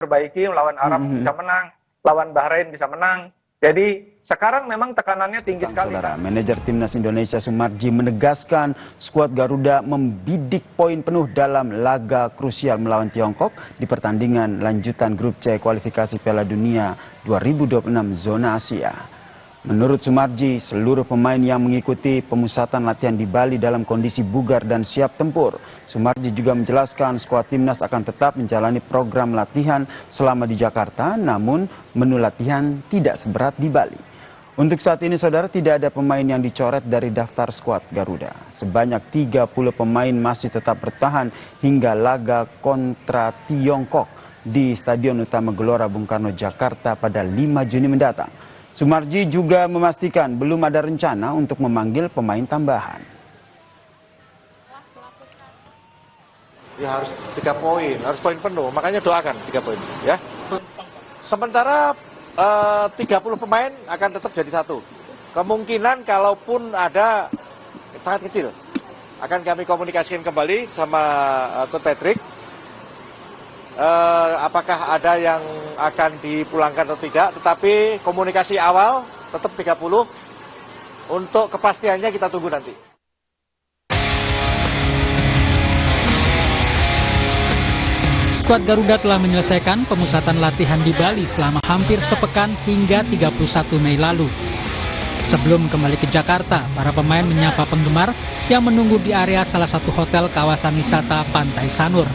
perbaiki, lawan Arab bisa menang, lawan Bahrain bisa menang. Jadi sekarang memang tekanannya tinggi sekali. Saudara, manajer Timnas Indonesia Sumarji menegaskan skuad Garuda membidik poin penuh dalam laga krusial melawan Tiongkok di pertandingan lanjutan grup C kualifikasi Piala Dunia 2026 zona Asia. Menurut Sumarji, seluruh pemain yang mengikuti pemusatan latihan di Bali dalam kondisi bugar dan siap tempur. Sumarji juga menjelaskan skuad timnas akan tetap menjalani program latihan selama di Jakarta, namun menu latihan tidak seberat di Bali. Untuk saat ini, saudara, tidak ada pemain yang dicoret dari daftar skuad Garuda. Sebanyak 30 pemain masih tetap bertahan hingga laga kontra Tiongkok di Stadion Utama Gelora Bung Karno, Jakarta pada 5 Juni mendatang. Sumarji juga memastikan belum ada rencana untuk memanggil pemain tambahan. Ya harus 3 poin, harus poin penuh, makanya doakan 3 poin ya. Sementara 30 pemain akan tetap jadi satu. Kemungkinan kalaupun ada sangat kecil. Akan kami komunikasikan kembali sama Coach Patrick. Apakah ada yang akan dipulangkan atau tidak, tetapi komunikasi awal tetap 30. Untuk kepastiannya kita tunggu nanti. Skuad Garuda telah menyelesaikan pemusatan latihan di Bali selama hampir sepekan hingga 31 Mei lalu. Sebelum kembali ke Jakarta, para pemain menyapa penggemar yang menunggu di area salah satu hotel kawasan wisata Pantai Sanur.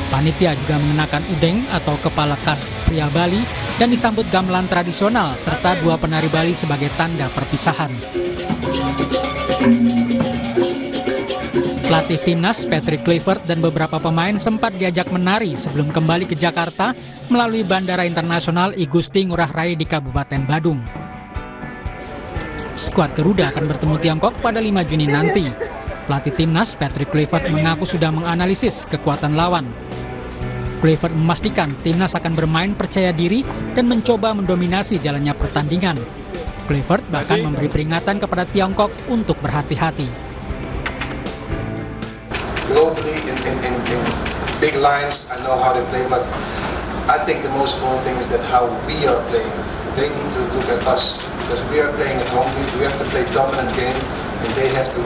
Panitia juga mengenakan udeng atau kepala khas pria Bali dan disambut gamelan tradisional serta 2 penari Bali sebagai tanda perpisahan. Pelatih timnas Patrick Kluivert dan beberapa pemain sempat diajak menari sebelum kembali ke Jakarta melalui Bandara Internasional I Gusti Ngurah Rai di Kabupaten Badung. Skuad Garuda akan bertemu Tiongkok pada 5 Juni nanti. Pelatih timnas Patrick Kluivert mengaku sudah menganalisis kekuatan lawan. Kluivert memastikan timnas akan bermain percaya diri dan mencoba mendominasi jalannya pertandingan. Kluivert bahkan memberi peringatan kepada Tiongkok untuk berhati-hati. Globally, in big lines, I know how they play, but I think the most important thing is that how we are playing. They need to look at us because we are playing at home. We have to play dominant game, and they have to,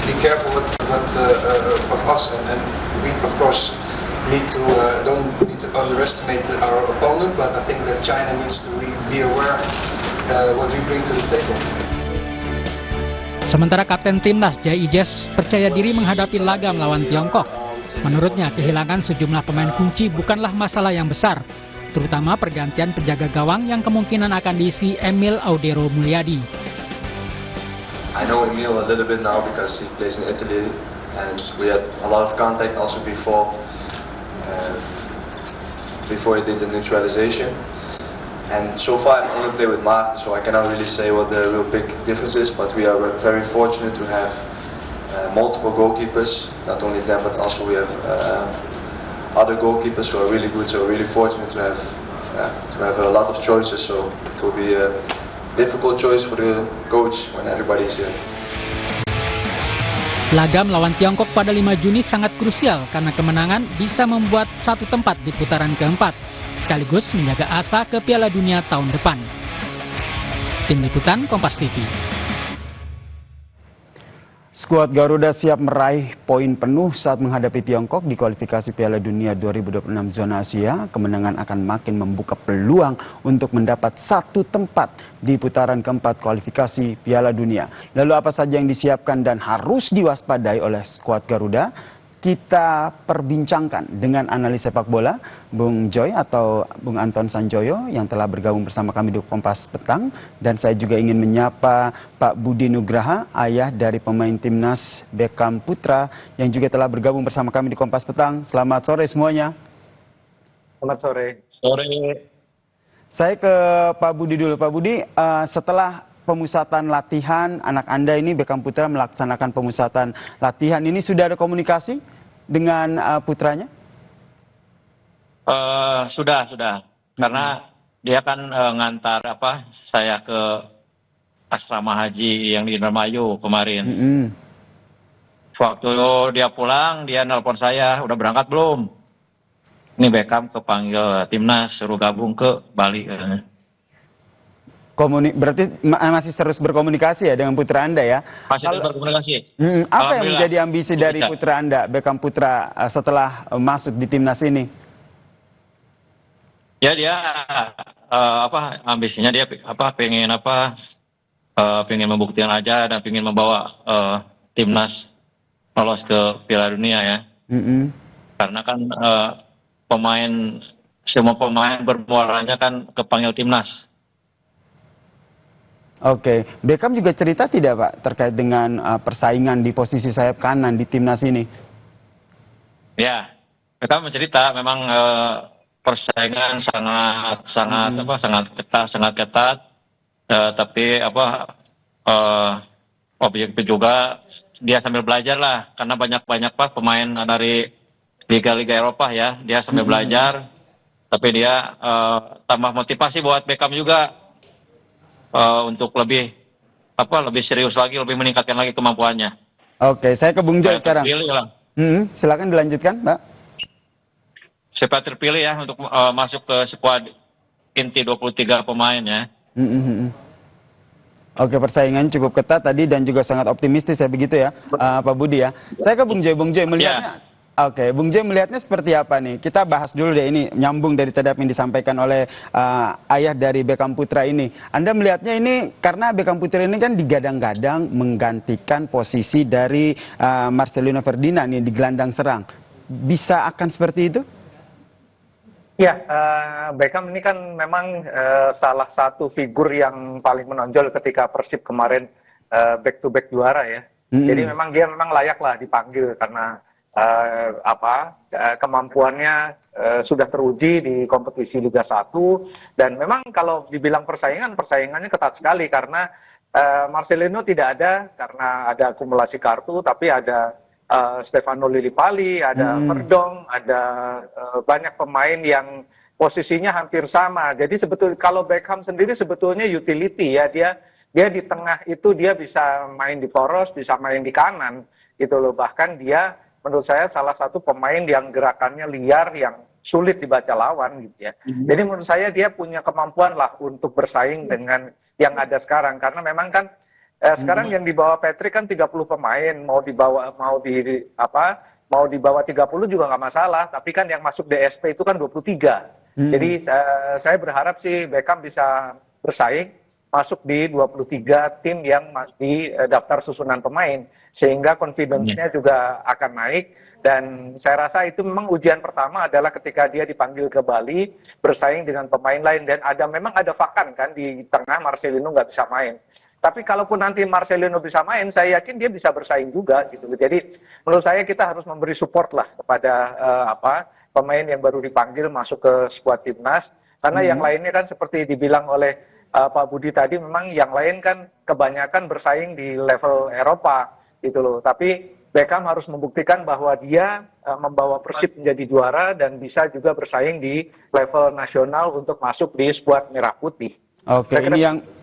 be careful with us. And we, of course, don't need to underestimate our opponent, but I think that China needs to be aware what we bring to the table. Sementara Kapten Timnas Jai Ijes percaya diri menghadapi laga melawan Tiongkok. Menurutnya, kehilangan sejumlah pemain kunci bukanlah masalah yang besar, terutama pergantian penjaga gawang yang kemungkinan akan diisi Emil Audero Mulyadi. I know Emil a little bit now because he plays in Italy and we had a lot of contact also before he did the neutralization. And so far I've only played with Maarten, so I cannot really say what the real big difference is, but we are very fortunate to have multiple goalkeepers, not only them but also we have other goalkeepers who are really good, so we're really fortunate to have a lot of choices, so it will be a difficult choice for the coach when everybody is here. Laga melawan Tiongkok pada 5 Juni sangat krusial karena kemenangan bisa membuat satu tempat di putaran keempat, sekaligus menjaga asa ke Piala Dunia tahun depan. Tim Liputan Kompas TV. Skuad Garuda siap meraih poin penuh saat menghadapi Tiongkok di kualifikasi Piala Dunia 2026 zona Asia. Kemenangan akan makin membuka peluang untuk mendapat satu tempat di putaran keempat kualifikasi Piala Dunia. Lalu apa saja yang disiapkan dan harus diwaspadai oleh skuad Garuda? Kita perbincangkan dengan analis sepak bola, Bung Joy atau Bung Anton Sanjoyo yang telah bergabung bersama kami di Kompas Petang. Dan saya juga ingin menyapa Pak Budi Nugraha, ayah dari pemain timnas Beckham Putra yang juga telah bergabung bersama kami di Kompas Petang. Selamat sore semuanya. Selamat sore. Sore. Saya ke Pak Budi dulu. Pak Budi, setelah pemusatan latihan, anak Anda ini Beckham Putra melaksanakan pemusatan latihan ini, sudah ada komunikasi dengan putranya? Sudah. Karena dia kan ngantar saya ke asrama haji yang di Indramayu kemarin. Waktu dia pulang, dia nelpon saya, udah berangkat belum? ini Beckham kepanggil timnas, suruh gabung ke Bali. Berarti masih terus berkomunikasi ya dengan putra Anda ya? Masih terus berkomunikasi. Apa yang menjadi ambisi dari putra Anda, Beckham Putra, setelah masuk di timnas ini? Ya dia ambisinya dia pengen membuktikan aja dan pengen membawa timnas lolos ke Piala Dunia ya. Karena kan semua pemain bermuaranya kan kepanggil timnas. Oke, Beckham juga cerita tidak Pak terkait dengan persaingan di posisi sayap kanan di timnas ini? Ya, Beckham mencerita memang persaingan sangat ketat, tapi objektif juga dia sambil belajar lah, karena banyak pemain dari liga-liga Eropa ya, dia sambil belajar, tapi dia tambah motivasi buat Beckham juga untuk lebih serius lagi, lebih meningkatkan lagi kemampuannya. Oke, saya ke Bung Joy sekarang. Silakan dilanjutkan, Mbak. Siapa terpilih ya untuk masuk ke skuad inti 23 pemain ya. Oke, persaingan cukup ketat tadi dan juga sangat optimistis ya begitu ya, Pak Budi ya. Saya ke Bung Joy. Bung Joy melihatnya, Oke, Bung Joy melihatnya seperti apa nih? Kita bahas dulu deh ini, nyambung dari tadi apa yang disampaikan oleh ayah dari Beckham Putra ini. Anda melihatnya ini karena Beckham Putra ini kan digadang-gadang menggantikan posisi dari Marcelino Ferdinand nih di gelandang serang. Bisa akan seperti itu? Ya, Beckham ini kan memang salah satu figur yang paling menonjol ketika Persib kemarin back to back juara ya. Jadi memang dia layak lah dipanggil karena kemampuannya sudah teruji di kompetisi Liga 1 dan memang kalau dibilang persaingannya ketat sekali karena Marcelino tidak ada karena ada akumulasi kartu, tapi ada Stefano Lillipali, ada Verdong, ada banyak pemain yang posisinya hampir sama. Jadi sebetulnya kalau Beckham sendiri sebetulnya utility ya, dia di tengah itu dia bisa main di poros, bisa main di kanan gitu loh. Bahkan dia menurut saya salah satu pemain yang gerakannya liar, yang sulit dibaca lawan gitu ya. Jadi menurut saya dia punya kemampuan lah untuk bersaing dengan yang ada sekarang. Karena memang kan sekarang yang dibawa Patrick kan 30 pemain, mau dibawa 30 juga nggak masalah. Tapi kan yang masuk DSP itu kan 23. Jadi saya berharap sih Beckham bisa bersaing masuk di 23 tim yang di daftar susunan pemain, sehingga confidence-nya juga akan naik. Dan saya rasa itu memang ujian pertama adalah ketika dia dipanggil ke Bali bersaing dengan pemain lain, dan memang ada vakan kan di tengah, Marcelino nggak bisa main. Tapi kalaupun nanti Marcelino bisa main, saya yakin dia bisa bersaing juga gitu. Jadi menurut saya kita harus memberi support lah kepada pemain yang baru dipanggil masuk ke skuad timnas, karena yang lainnya kan seperti dibilang oleh Pak Budi tadi, memang yang lain kan kebanyakan bersaing di level Eropa gitu loh. Tapi Beckham harus membuktikan bahwa dia membawa Persib menjadi juara dan bisa juga bersaing di level nasional untuk masuk di skuad merah putih. Oke,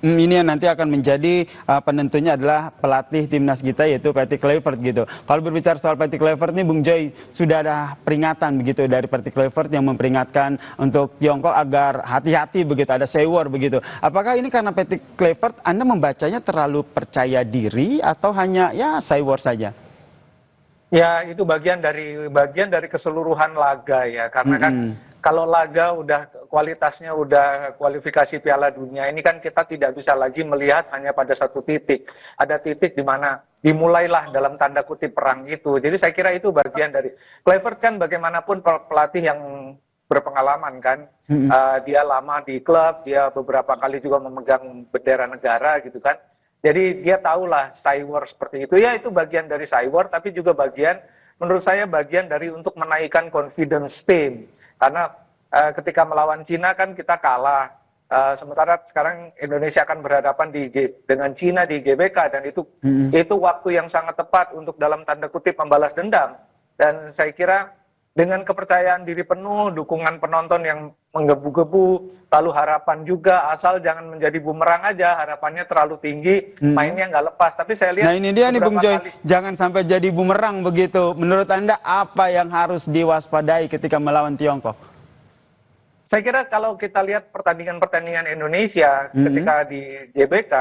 ini yang nanti akan menjadi penentunya adalah pelatih timnas kita, yaitu Patrick Kluivert gitu. Kalau berbicara soal Patrick Kluivert nih, Bung Joy, sudah ada peringatan begitu dari Patrick Kluivert yang memperingatkan untuk Tiongkok agar hati-hati begitu, ada say war begitu. Apakah ini karena Patrick Kluivert Anda membacanya terlalu percaya diri atau hanya ya say war saja? Ya, itu bagian dari keseluruhan laga ya, karena kan kalau laga kualitasnya udah kualifikasi Piala Dunia, ini kan kita tidak bisa lagi melihat hanya pada satu titik. Ada titik di mana dimulailah dalam tanda kutip perang itu. Jadi saya kira itu bagian dari Kluivert kan bagaimanapun pelatih yang berpengalaman kan. Dia lama di klub, dia beberapa kali juga memegang bendera negara gitu kan. Jadi dia tahulah cywar seperti itu. Ya itu bagian dari cywar, tapi juga menurut saya bagian dari untuk menaikkan confidence team. Karena ketika melawan Cina kan kita kalah. Sementara sekarang Indonesia akan berhadapan dengan Cina di GBK, dan itu waktu yang sangat tepat untuk dalam tanda kutip membalas dendam. Dan saya kira dengan kepercayaan diri penuh, dukungan penonton yang menggebu-gebu, lalu harapan juga, asal jangan menjadi bumerang aja, harapannya terlalu tinggi, mainnya nggak lepas. Tapi saya lihat, nah ini dia nih Bung Joy, jangan sampai jadi bumerang begitu. Menurut Anda apa yang harus diwaspadai ketika melawan Tiongkok? Saya kira kalau kita lihat pertandingan-pertandingan Indonesia ketika di GBK,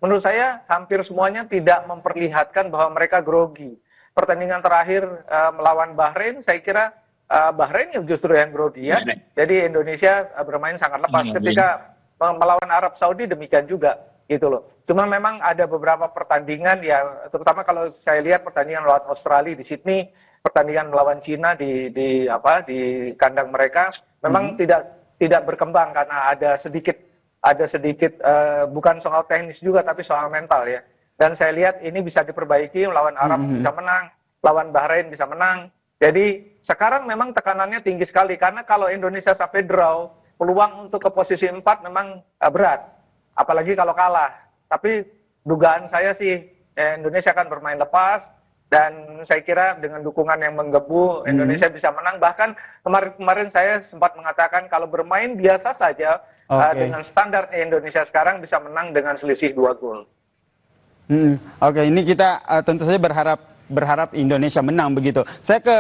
menurut saya hampir semuanya tidak memperlihatkan bahwa mereka grogi. Pertandingan terakhir melawan Bahrain, saya kira Bahrain yang justru yang grogi ya. Jadi Indonesia bermain sangat lepas. Ketika melawan Arab Saudi demikian juga gitu loh. Cuma memang ada beberapa pertandingan ya, terutama kalau saya lihat pertandingan melawan Australia di Sydney, pertandingan melawan Cina di kandang mereka memang tidak berkembang karena ada sedikit bukan soal teknis juga tapi soal mental ya. Dan saya lihat ini bisa diperbaiki, melawan Arab bisa menang, lawan Bahrain bisa menang. Jadi sekarang memang tekanannya tinggi sekali karena kalau Indonesia sampai draw, peluang untuk ke posisi 4 memang berat. Apalagi kalau kalah. Tapi dugaan saya sih Indonesia akan bermain lepas dan saya kira dengan dukungan yang menggebu Indonesia bisa menang. Bahkan kemarin saya sempat mengatakan kalau bermain biasa saja dengan standar Indonesia sekarang bisa menang dengan selisih 2 gol. Oke, ini kita tentu saja berharap Indonesia menang begitu. Saya ke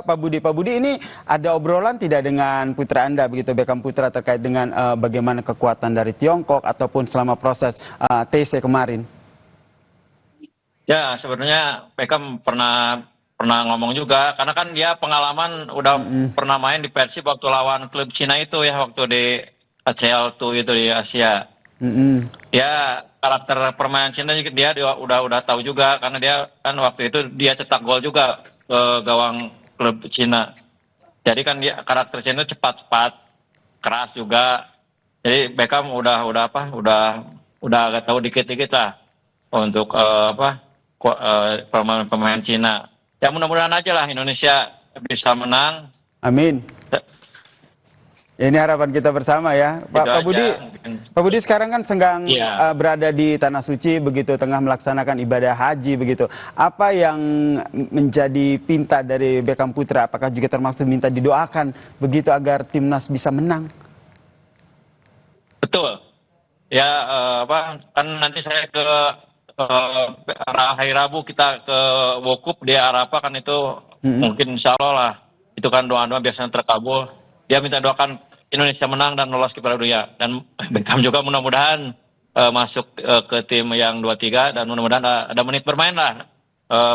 Pak Budi. Pak Budi, ini ada obrolan tidak dengan putra Anda begitu, Beckham Putra, terkait dengan bagaimana kekuatan dari Tiongkok ataupun selama proses TC kemarin? Ya, sebenarnya Beckham pernah ngomong juga, karena kan dia pengalaman udah pernah main di Persib waktu lawan klub Cina itu ya, waktu di ACL tuh itu di Asia. Ya, karakter permainan Cina dia udah tahu juga, karena dia kan waktu itu dia cetak gol juga ke gawang klub Cina. Jadi kan dia karakter Cina cepat, keras juga. Jadi Beckham udah agak tahu dikit-dikit lah untuk pemain Cina. Ya mudah-mudahan aja lah Indonesia bisa menang. Amin. Ini harapan kita bersama ya, Pak Budi sekarang kan sedang berada di Tanah Suci begitu, tengah melaksanakan ibadah haji begitu. Apa yang menjadi pinta dari Beckham Putra? Apakah juga termasuk minta didoakan begitu agar timnas bisa menang? Betul. Ya kan nanti saya ke hari Rabu kita ke Wukuf di Arafah kan itu mungkin insya Allah lah. Itu kan doa-doa biasanya terkabul. Dia minta doakan Indonesia menang dan lolos ke Piala Dunia, dan Beckham juga mudah-mudahan masuk ke tim yang 2-3 dan mudah-mudahan ada menit bermain lah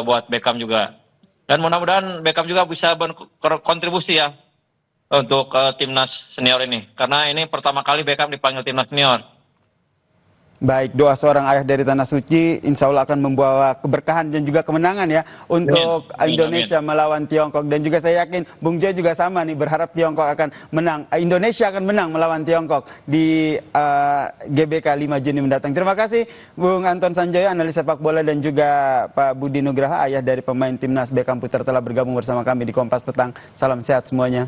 buat Beckham juga, dan mudah-mudahan Beckham juga bisa berkontribusi ya untuk timnas senior ini, karena ini pertama kali Beckham dipanggil timnas senior. Baik, doa seorang ayah dari Tanah Suci insya Allah akan membawa keberkahan dan juga kemenangan ya untuk Indonesia melawan Tiongkok. Dan juga saya yakin Bung Joy juga sama nih, berharap Tiongkok akan menang. Indonesia akan menang melawan Tiongkok di GBK 5 Juni mendatang. Terima kasih Bung Anton Sanjoyo, analis sepak bola, dan juga Pak Budi Nugraha, ayah dari pemain timnas Beckham Putra, telah bergabung bersama kami di Kompas Petang. Salam sehat semuanya.